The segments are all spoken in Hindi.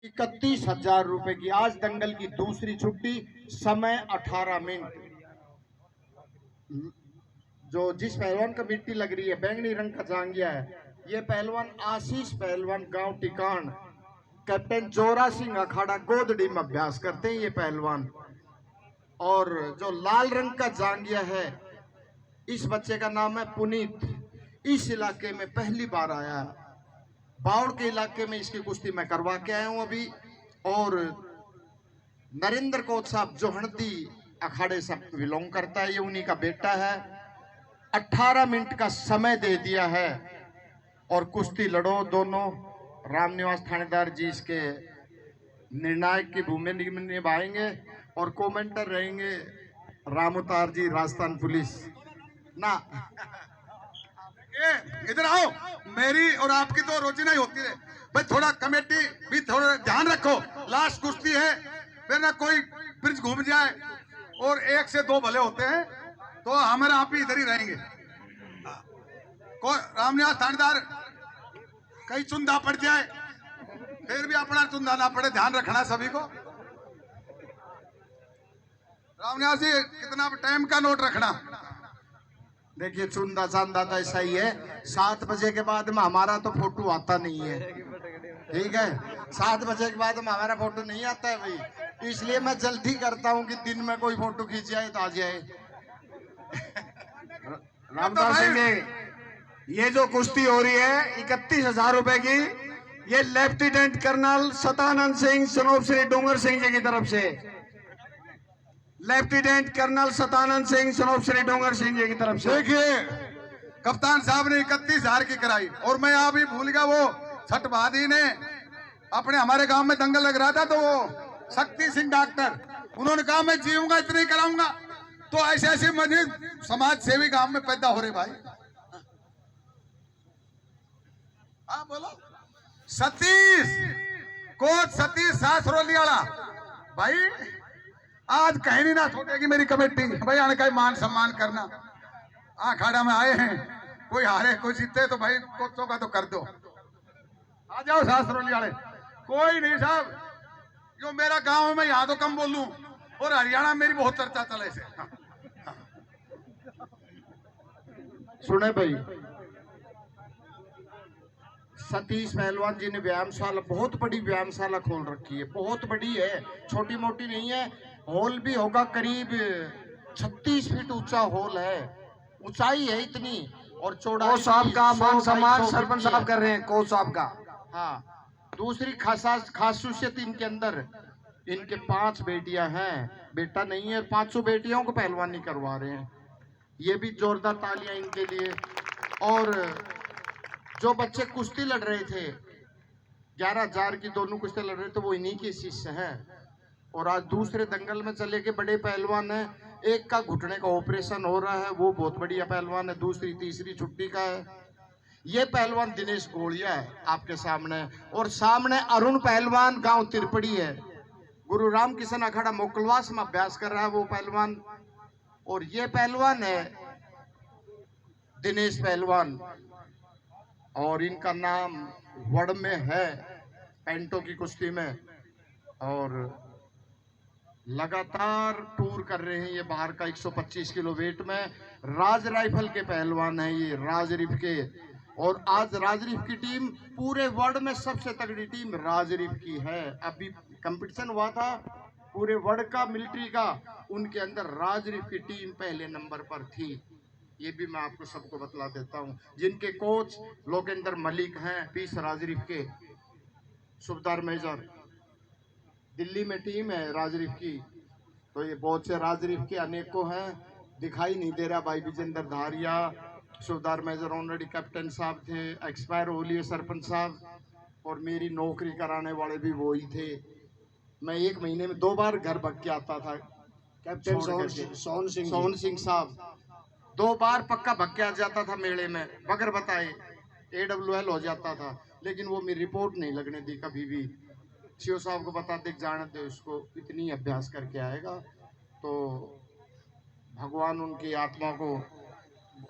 31,000 रुपए की आज दंगल की दूसरी छुट्टी, समय 18 मिनट। जो जिस पहलवान का मिट्टी लग रही है बैंगनी रंग का जांगिया है, ये पहलवान आशीष पहलवान, गांव टिकाण, कैप्टन जोरा सिंह अखाड़ा गोदड़ी में अभ्यास करते हैं ये पहलवान। और जो लाल रंग का जांगिया है, इस बच्चे का नाम है पुनीत। इस इलाके में पहली बार आया, बावड़ के इलाके में इसकी कुश्ती मैं करवा के आया हूं अभी। और नरेंद्र कोच साहब जो हणती अखाड़े से बिलोंग करता है, ये उन्हीं का बेटा है। 18 मिनट का समय दे दिया है और कुश्ती लड़ो दोनों। रामनिवास थानेदार जी इसके निर्णायक की भूमिका निभाएंगे और कमेंटर रहेंगे रामोतार जी, राजस्थान पुलिस ना। इधर आओ, मेरी और आपकी तो रोजीना ही होती है भाई, थोड़ा कमेटी भी थोड़ा ध्यान रखो। लास्ट कुश्ती है, फिर ना कोई ब्रिज घूम जाए और 1 से 2 भले होते हैं, तो हमारे आप ही इधर ही रहेंगे। रामनिवास थानेदार कहीं चुंदा पड़ जाए फिर भी अपना चुंदा ना पड़े, ध्यान रखना सभी को। रामनिवास जी कितना टाइम का नोट रखना। देखिए चुंदा चांदा तो ऐसा ही है, 7 बजे के बाद में हमारा तो फोटो आता नहीं है, ठीक है। 7 बजे के बाद में हमारा फोटो नहीं आता है भाई, इसलिए मैं जल्दी करता हूं कि दिन में कोई फोटो खींच जाए तो आ जाए। रामदास सिंह जी, ये जो कुश्ती हो रही है 31,000 रुपए की, ये लेफ्टिनेंट कर्नल सतानंद सिंह सनोप श्री डोंगर सिंह जी की तरफ से, लेफ्टिनेंट कर्नल सतानंद सिंह सनोप श्री डोंगर सिंह जी की तरफ से। देखिए कप्तान साहब ने 31,000 की कराई और मैं आप ही भूल गया, वो छठवादी ने अपने हमारे गांव में दंगल लग रहा था, तो वो शक्ति सिंह डॉक्टर, उन्होंने कहा मैं जीऊंगा इतना ही कराऊंगा। तो ऐसे ऐसे मुझे समाज सेवी गांव में पैदा हो रहे भाई। हाँ बोलो। सतीश कोच सतीश सासरोलियाला भाई, आज कहीं नहीं ना छूटेगी मेरी कमेटी भाई, आने का मान सम्मान करना। अखाड़ा में आए हैं, कोई हारे कोई जीते, तो भाई कोचों का तो कर दो। आ जाओ सासरोली वाले। कोई नहीं साहब, जो मेरा गांव में यहाँ तो कम बोलूं, और हरियाणा मेरी बहुत चर्चा चले से। सुने भाई, सतीश पहलवान जी ने व्यायामशाला, बहुत बड़ी व्यायामशाला खोल रखी है, बहुत बड़ी है, छोटी मोटी नहीं है। हॉल भी होगा करीब 36 फीट ऊंचा हॉल है, ऊंचाई है इतनी, और चौड़ाई कोच साहब का मान सम्मान सरपंच साहब है। कर रहे हैं, कोच साहब का। हाँ, दूसरी खासियत इनके अंदर, इनके 5 बेटियां हैं, बेटा नहीं है, 500 बेटियों को पहलवानी करवा रहे हैं। ये भी जोरदार तालियां इनके लिए। और जो बच्चे कुश्ती लड़ रहे थे, 11,000 की दोनों कुश्ती लड़ रहे थे, वो इन्हीं के शिष्य हैं। और आज दूसरे दंगल में चले के बड़े पहलवान हैं, एक का घुटने का ऑपरेशन हो रहा है, वो बहुत बढ़िया पहलवान है, दूसरी तीसरी छुट्टी का है। ये पहलवान दिनेश गोलिया है आपके सामने, और सामने अरुण पहलवान, गांव तिरपड़ी है, गुरु राम किशन अखाड़ा मोकलवास में अभ्यास कर रहा है वो पहलवान। और ये पहलवान है दिनेश पहलवान, और इनका नाम वड़ में है पेंटो की कुश्ती में, और लगातार टूर कर रहे हैं ये बाहर का। 125 किलो वेट में राज राइफल के पहलवान हैं ये, राजरीफ के। और आज राजरीफ की टीम, पूरे वर्ल्ड में सबसे तगड़ी टीम राजरीफ की है। अभी कंपटीशन हुआ था पूरे वर्ल्ड का मिलिट्री का, उनके अंदर राजरीफ की टीम पहले नंबर पर थी। ये भी मैं आपको सबको बतला देता हूं, जिनके कोच लोकेंद्र मलिक हैं, पीस राजरीफ के, सुबेदार मेजर। दिल्ली में टीम है राजरीफ की, तो ये बहुत से राजरीफ के अनेकों हैं, दिखाई नहीं दे रहा भाई विजेंद्र धारिया, सुबेदार मेजर ऑनरेडी कैप्टन साहब थे, एक्सपायर हो लिए सरपंच साहब, और मेरी नौकरी कराने वाले भी वो ही थे। मैं 1 महीने में 2 बार घर भग के आता था। कैप्टन सोहन सिंह साहब 2 बार पक्का भग के आ जाता था मेले में, बगैर बताए AWL हो जाता था, लेकिन वो मेरी रिपोर्ट नहीं लगने दी कभी भी। सीओ साहब को बता दे, जाने दे उसको, इतनी अभ्यास करके आएगा। तो भगवान उनकी आत्मा को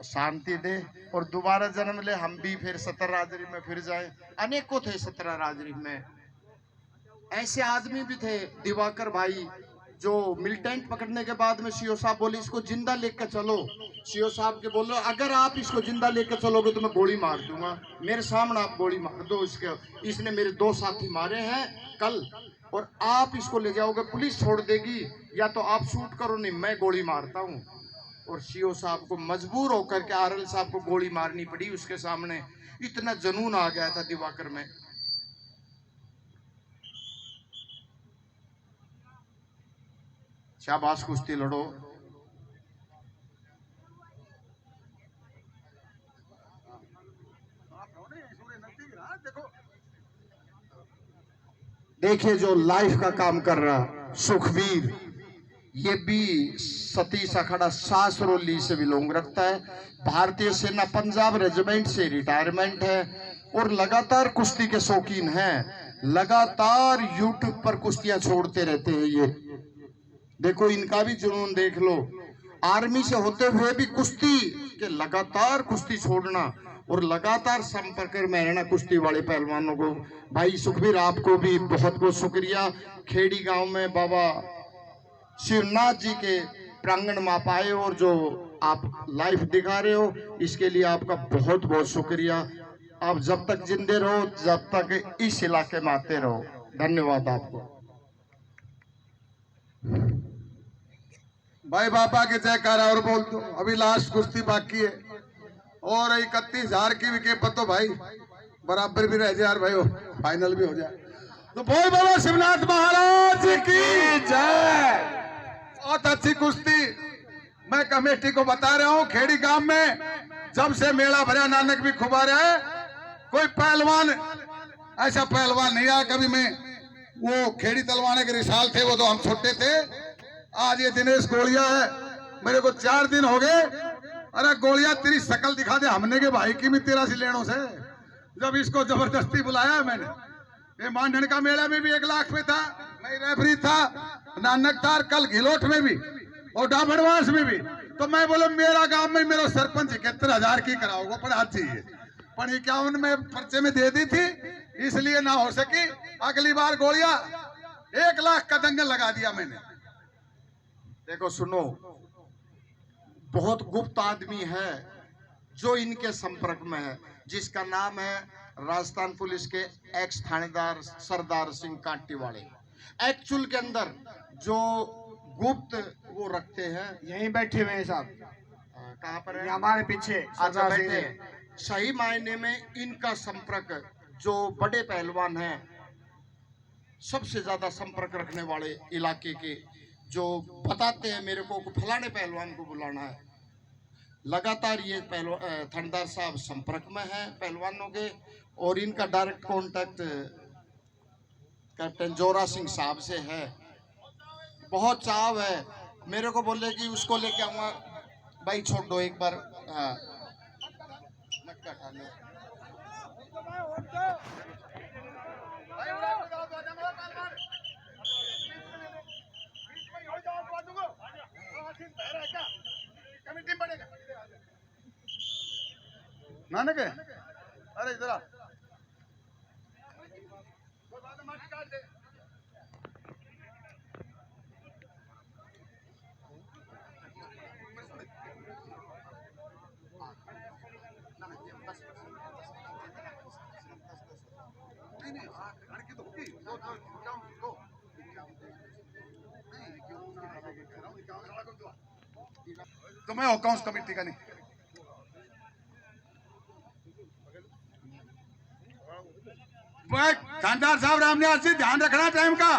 शांति दे और दोबारा जन्म ले, हम भी फिर 17 राजरीफ में फिर जाए। अनेकों थे 17 राजरीफ में, ऐसे आदमी भी थे दिवाकर भाई, जो मिलिटेंट पकड़ने के बाद में सीओ साहब बोले इसको जिंदा लेकर चलो। सीओ साहब के बोलो अगर आप इसको जिंदा लेकर चलोगे तो मैं गोली मार दूंगा, मेरे सामने आप गोली मार दो इसके, इसने मेरे 2 साथी मारे हैं कल, और आप इसको ले जाओगे पुलिस छोड़ देगी, या तो आप शूट करो नहीं मैं गोली मारता हूँ। और सीओ साहब को मजबूर होकर के आरएल साहब को गोली मारनी पड़ी उसके सामने। इतना जुनून आ गया था दिवाकर में। शाबाश, कुश्ती लड़ो। देखिए जो लाइफ का काम कर रहा सुखबीर, ये भी सतीश अखाड़ा सासरोली से बिलोंग रखता है, भारतीय सेना पंजाब रेजिमेंट से रिटायरमेंट है, और लगातार कुश्ती के शौकीन हैं। लगातार यूट्यूब पर कुश्तियां छोड़ते रहते हैं ये। देखो इनका भी जुनून देख लो, आर्मी से होते हुए भी कुश्ती के लगातार कुश्ती छोड़ना और लगातार संपर्क में रहना कुश्ती वाले पहलवानों को। भाई सुखबीर आपको भी बहुत बहुत शुक्रिया। खेड़ी गांव में बाबा शिवनाथ जी के प्रांगण में आप आए और जो आप लाइव दिखा रहे हो इसके लिए आपका बहुत बहुत शुक्रिया। आप जब तक जिंदे रहो, जब तक इस इलाके में आते रहो। धन्यवाद आपको। भाई बाबा के जयकारा और बोल दो। अभी लास्ट कुश्ती बाकी है और 31,000 की विकेट तो भाई बराबर भी रह जाए यार भाई, फाइनल भी हो जाए तो बोल बाबा शिवनाथ महाराज की जय। बहुत अच्छी कुश्ती मैं कमेटी को बता रहा हूँ। खेड़ी गांव में जब से मेला भरा, नानक भी खुबा रहा है, कोई पहलवान ऐसा पहलवान नहीं आया कभी। मैं वो खेड़ी तलवाने के रिसाल थे, वो तो हम छोटे थे। आज ये दिनेश गोलिया है, मेरे को 4 दिन हो गए। अरे गोलिया तेरी शकल दिखा दे, हमने के भाई की भी 13 लेनों से। जब इसको जबरदस्ती बुलाया मैंने, ये मानधन का मेला में भी 1 लाख में था, मैं रेफरी था, नानक तार कल घिलोट में भी और डाबरवास में भी। तो मैं बोला मेरा गांव में मेरा सरपंच 71,000 की कराओगे पड़ा चाहिए, पर 51 में पर्चे में दे दी थी, इसलिए ना हो सकी। अगली बार गोलिया 1 लाख का दंगल लगा दिया मैंने। देखो सुनो, बहुत गुप्त आदमी है जो इनके संपर्क में है, जिसका नाम है राजस्थान पुलिस के एक्स थानेदार सरदार सिंह कांटीवाले। एक्चुअल के अंदर जो गुप्त वो रखते हैं, यहीं बैठे हुए हैं साहब। कहाँ पर है? ये हमारे पीछे अच्छा बैठे। सही मायने में इनका संपर्क, जो बड़े पहलवान हैं, सबसे ज्यादा संपर्क रखने वाले इलाके के, जो बताते हैं मेरे को फलाने पहलवान को बुलाना है। लगातार ये थानेदार साहब संपर्क में हैं पहलवानों के, और इनका डायरेक्ट कांटेक्ट कैप्टन जोरा सिंह साहब से है। बहुत चाव है, मेरे को बोले कि उसको लेके आऊंगा। भाई छोड़ दो एक बार। हाँ नानक है, अरे इधर आ। तो मैं अकाउंट्स कमेटी का नहीं। थानेदार साहब रामनिवास जी ध्यान रखना टाइम का।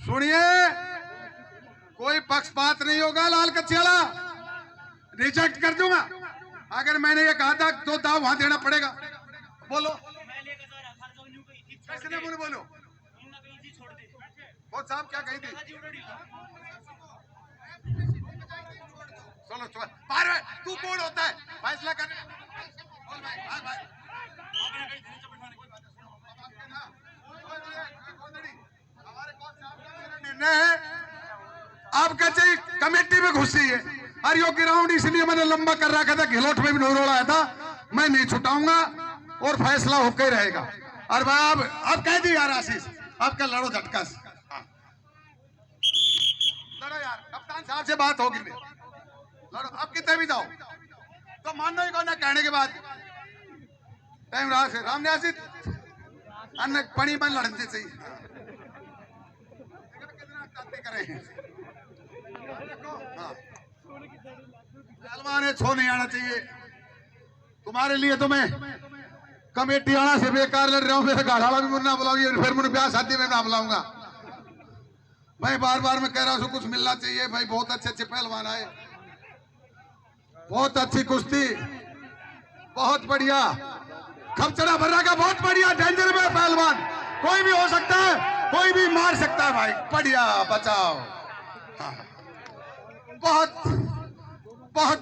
सुनिए, कोई पक्षपात नहीं होगा। लाल कच्छियाला रिजेक्ट कर दूंगा। अगर मैंने ये कहा था तो दाव वहां देना पड़ेगा। बोलो कैसे बोलो, बोलो कोच साहब क्या कही थी? चलो चलो बाहर तू कौन होता है फैसला करने? बोल भाई भाई भाई हमारे कोच साहब का निर्णय है आपका चाहिए कमेटी में घुसी है और यो ग्राउंड इसलिए मैंने लंबा कर रखा था, घिलौट में भी नहीं रोड़ा था, मैं नहीं छुटाऊंगा और फैसला होकर रहेगा। और भाई अब कह दी यार आशीष आपका लड़ो झटका से, लड़ो यार कप्तान साहब से बात होगी लड़ो, अब कितने भी जाओ तो मानो ही कौन है कहने के बाद टाइम रहा से राम ने आशीष अन्य पड़ी बन लड़ने चाहिए करें पहलवान छो नहीं आना चाहिए तुम्हारे लिए, तो मैं कमेटी आना से बेकार लड़ रहा हूँ, मेरे गाढ़ा भी मुन्ना बुलाऊंगी फिर मुझे ब्याह शादी में ना बुलाऊंगा। भाई बार बार मैं कह रहा हूँ कुछ मिलना चाहिए भाई, बहुत अच्छे अच्छे पहलवान आए, बहुत अच्छी कुश्ती, बहुत बढ़िया खपचड़ा भर्रा का बहुत बढ़िया डेंजर में पहलवान, कोई भी हो सकता है, कोई भी मार सकता है भाई, बढ़िया बचाओ। हाँ। बहुत बहुत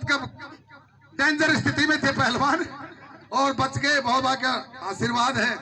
डेंजर स्थिति में थे पहलवान और बच गए, बहुत बाका आशीर्वाद है।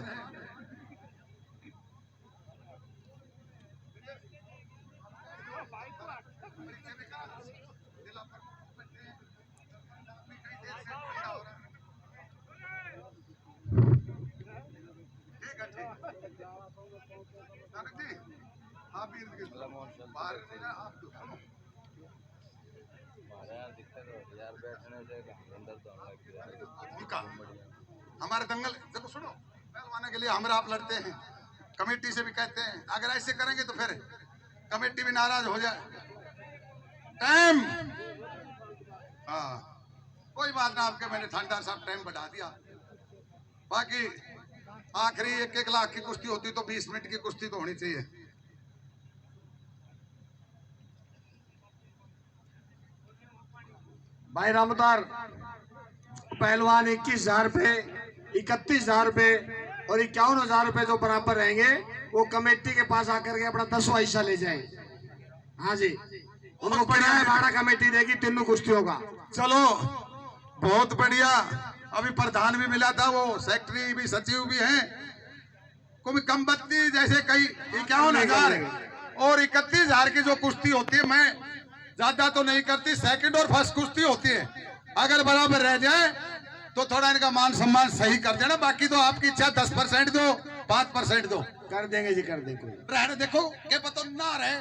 हमारे दंगल देखो सुनो, पहलवान के लिए हम आप लड़ते हैं, कमेटी से भी कहते हैं अगर ऐसे करेंगे तो फिर कमेटी भी नाराज हो जाए। टाइम हाँ कोई बात ना, आपके मैंने थानेदार साहब टाइम बढ़ा दिया, बाकी आखिरी 1-1 लाख की कुश्ती होती तो 20 मिनट की कुश्ती तो होनी चाहिए। भाई रामदार पहलवान 21,000 रुपए, 31,000 रुपए और 51,000 रुपए जो बराबर रहेंगे वो कमेटी के पास आकर के अपना 10वां हिस्सा ले जाए। हाँ जी, उनको किराया भाड़ा कमेटी देगी तीनों कुश्तियों का। चलो बहुत बढ़िया, अभी प्रधान भी मिला था, वो सेक्रेटरी भी सचिव भी हैं, कोई कम बत्ती जैसे कई 51,000 और 31,000 की जो कुश्ती होती है, मैं ज्यादा तो नहीं करती, सेकंड और फर्स्ट कुश्ती होती है, अगर बराबर रह जाए तो थोड़ा इनका मान सम्मान सही कर देना, बाकी तो आपकी इच्छा 10% दो 5% दो, कर देंगे जी, कर देंगे। रहने देखो क्या पता ना रहे।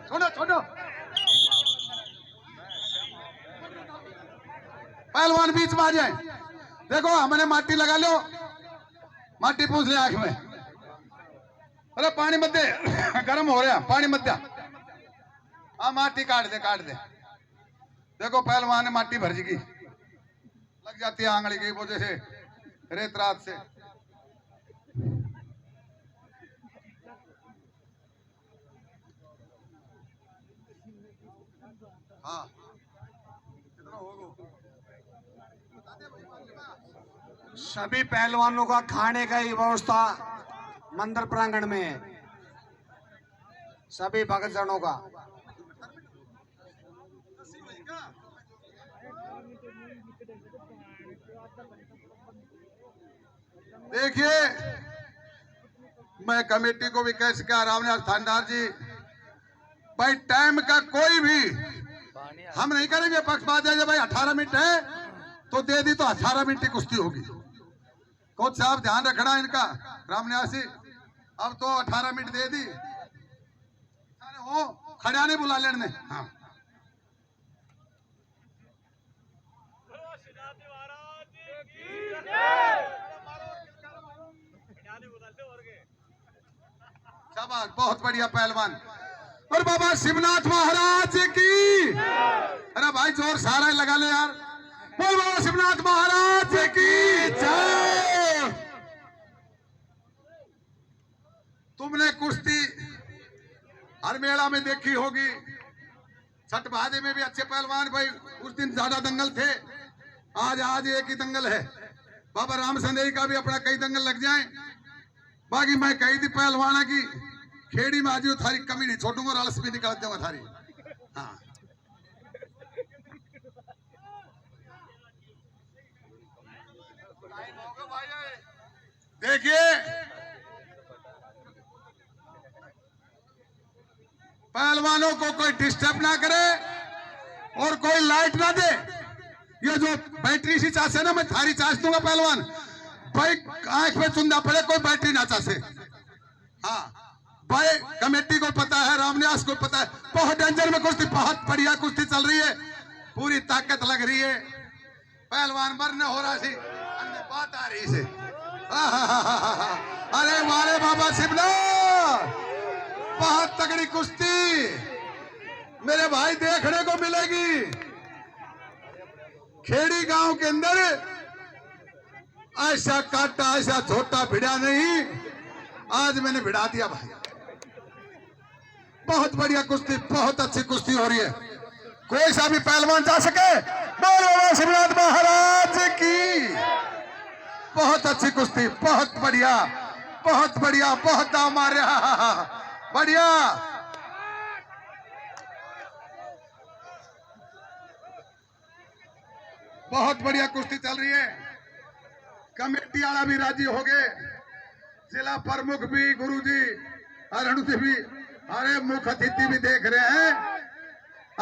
छोड़ो छोड़ो पहलवान बीच में आ जाए, देखो हमने माटी लगा लो, माटी पूछ ले आंख में, अरे पानी मत दे गर्म हो रहा, पानी मत दे, हाँ माटी काट दे काट दे। देखो पहलवान ने माटी भर जाएगी, लग जाती है आंगली की वजह से, रेत रात से। हाँ सभी पहलवानों का खाने का ही व्यवस्था मंदिर प्रांगण में है, सभी भक्तजनों का। देखिए मैं कमेटी को भी कह सका, रामनाथ थानेदार जी, भाई टाइम का कोई भी हम नहीं करेंगे पक्षपात है, भाई 18 मिनट है तो दे दी तो 18 मिनट की कुश्ती होगी। कोच साहब ध्यान रखना इनका, रामन्यासी अब तो 18 मिनट दे दी, हो खड़ा नहीं बुला लेने। हाँ शाबाश, बहुत बढ़िया पहलवान। और बाबा शिवनाथ महाराज की, अरे भाई जोर सारा लगा ले यार, बोल बाबा शिवनाथ महाराज की जय। तुमने कुश्ती हर मेला में देखी होगी, छठ बहादे में भी अच्छे पहलवान भाई, उस दिन ज्यादा दंगल थे, आज एक ही दंगल है। बाबा राम संदेही का भी अपना कई दंगल लग जाए। बाकी मैं कही थी पहलवाना की खेड़ी में आज थारी कमी नहीं छोड़ूंगा और आलस भी निकाल दूंगा थारी। हाँ देखिए पहलवानों को कोई डिस्टर्ब ना करे और कोई लाइट ना दे। ये जो बैटरी सी चासे ना, मैं थारी चास दूंगा पहलवान भाई, आंख में चुंदा पड़े कोई बैटरी ना चासे। हाँ भाई कमेटी को पता है, रामन्यास को पता है, बहुत डेंजर में कुश्ती, बहुत बढ़िया कुश्ती चल रही है, पूरी ताकत लग रही है। पहलवान मरने हो रहा सी, बात आ रही से। अरे वाले बाबा शिवनाथ, बहुत तगड़ी कुश्ती मेरे भाई देखने को मिलेगी। खेड़ी गांव के अंदर ऐसा काटा ऐसा छोटा भिड़ा नहीं, आज मैंने भिड़ा दिया भाई। बहुत बढ़िया कुश्ती, बहुत अच्छी कुश्ती हो रही है, कोई सा भी पहलवान जा सके। बोल बाबा शिवनाथ महाराज की। बहुत अच्छी कुश्ती, बहुत बढ़िया, बहुत बढ़िया, बहुत दाव मारे, बढ़िया। बहुत बढ़िया कुश्ती चल रही है। कमेटी वाला भी राजी हो गए, जिला प्रमुख भी, गुरुजी अरुण भी, अरे मुख्य अतिथि भी देख रहे हैं।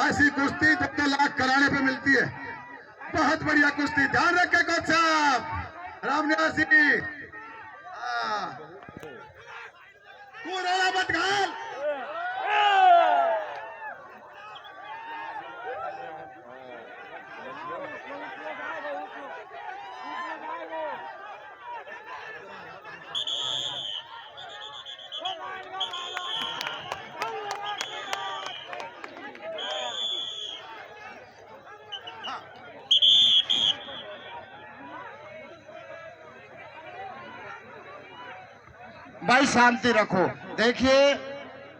ऐसी कुश्ती 2 लाख कराने पे मिलती है। बहुत बढ़िया कुश्ती, ध्यान रखे कोच साहब रामन्यास जी। तू रोला मत घाल। भाई शांति रखो। देखिए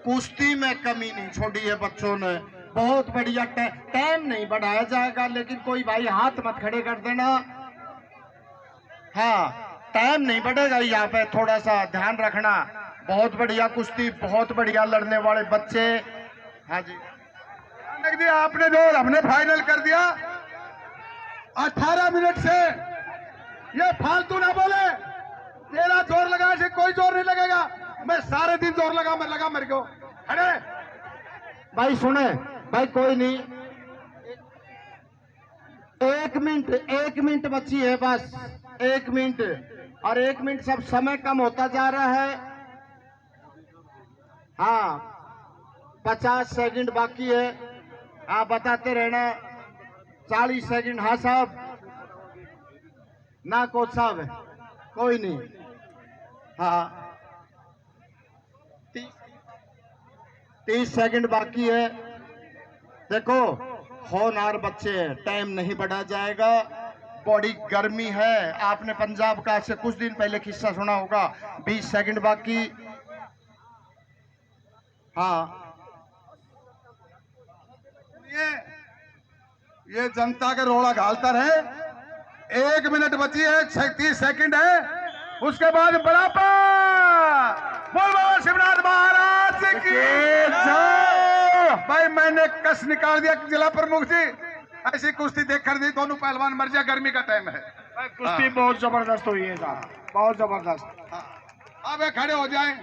कुश्ती में कमी नहीं छोड़ी है बच्चों ने, बहुत बढ़िया। टाइम नहीं बढ़ाया जाएगा, लेकिन कोई भाई हाथ मत खड़े कर देना। हाँ टाइम नहीं बढ़ेगा, यहाँ पे थोड़ा सा ध्यान रखना। बहुत बढ़िया कुश्ती, बहुत बढ़िया लड़ने वाले बच्चे। हाँ जी देख दिया आपने, जो हमने फाइनल कर दिया 18 मिनट से। ये फालतू ना बोले, तेरा जोर लगा से कोई जोर नहीं लगेगा। मैं सारे दिन जोर लगा मेरे को। अरे भाई सुने भाई, कोई नहीं, 1 मिनट बची है बस, 1 मिनट, और 1 मिनट सब समय कम होता जा रहा है। हाँ 50 सेकंड बाकी है, आप बताते रहना। 40 सेकंड। हाँ साहब ना कोच साहब, कोई नहीं। हाँ 30 सेकंड बाकी है। देखो होनहार बच्चे हैं, टाइम नहीं बढ़ा जाएगा। बड़ी गर्मी है, आपने पंजाब का से कुछ दिन पहले किस्सा सुना होगा। 20 सेकंड बाकी। हाँ ये जनता के रोड़ा घालता रहे। 1 मिनट बची है, 36 सेकंड है, उसके बाद बराबर। बोल बाबा शिवनाथ महाराज की जय। भाई मैंने कस निकाल दिया जिला प्रमुख जी, ऐसी कुश्ती देखकर दी, दोनों पहलवान मर जाए, गर्मी का टाइम है। कुश्ती बहुत जबरदस्त हुई है साहब, बहुत जबरदस्त। अब खड़े हो जाएं।